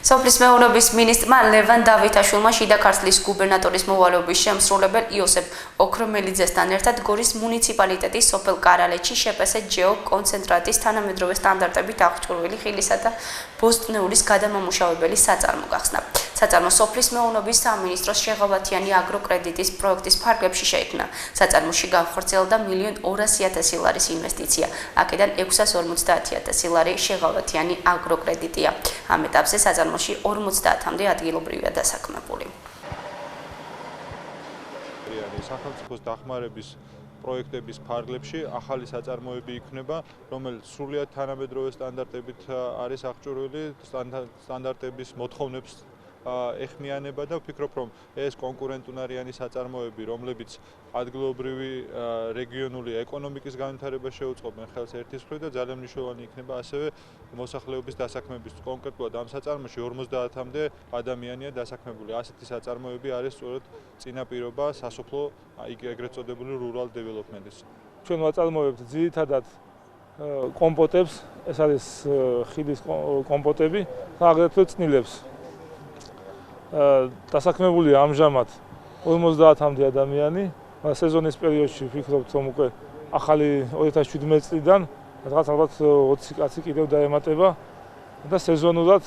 სოფლის მეურნეობის მინისტრმა ლევან დავითაშვილმა შიდა ქართლის გუბერნატორის მოვალეობის შემსრულებელ იოსებ ოქრომელიძესთან ერთად გორის მუნიციპალიტეტის სოფელ კარალეთში შეპესე ჯეო კონცენტრატის თანამედროვე სტანდარტებით აღჭურვილი ხილისა და ბოსტნეულის გადამამუშავებელი საწარმო გახსნა. საწარმო სოფლის მეურნეობის სამინისტროს შეღავათიანი აგროკრედიტის პროექტის ფარგლებში შეიქმნა. საწარმოში განხორციელდა 1.200.000 ლარის ინვესტიცია. აქედან 650.000 ლარი შეღავათიანი აგროკრედიტია. ამ ეტაპზე საწარმოში 50-მდე ადგილობრივია დასაქმებული. სახელმწიფოს დახმარების პროექტების ფარგლებში ახალი საწარმოები იქნება, რომელიც სრულიად თანამედროვე სტანდარტებით არის აღჭურვილი, სტანდარტების მოთხოვნებს ეხმიანება და ვფიქრობ, რომ ეს კონკურენტუნარიანი საწარმოები, რომლებიც ადგილობრივი რეგიონული ეკონომიკის განვითარებას შეუწყობენ ხელს ერთის მხრივ და ძალიან მნიშვნელოვანი იქნება ასევე მოსახლეობის დასაქმებისთვის. კონკრეტულად ამ საწარმოში 50-მდე ადამიანია დასაქმებული. ასეთი საწარმოები არის სწორედ წინაპირობა სასოფლო ეგრეთ წოდებული rural development-ის. ჩვენ ვაწარმოებთ ძირითადად კომპოტებს, ეს არის ხილის კომპოტები და აგრეთვე წნილებს. დასაქმებული ამჟამად 50-მდე ადამიანი, სეზონის პერიოდში ვფიქრობთ, რომ უკვე ახალი 2017 წლიდან რაღაც ალბათ 20 კაცი კიდევ დაემატება და სეზონურად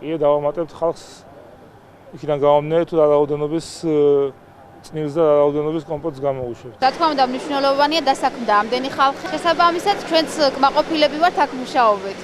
კიდე დავამატებთ ხალხს იქიდან გამომდინარე თუ რა რაოდენობის წნილს და რა რაოდენობის კომპოტს გამოუშვებთ. რა თქმა უნდა, მნიშვნელოვანია დასაქმდა ამდენი ხალხი. შესაბამისად, ჩვენც კმაყოფილები ვართ აქ მუშაობთ.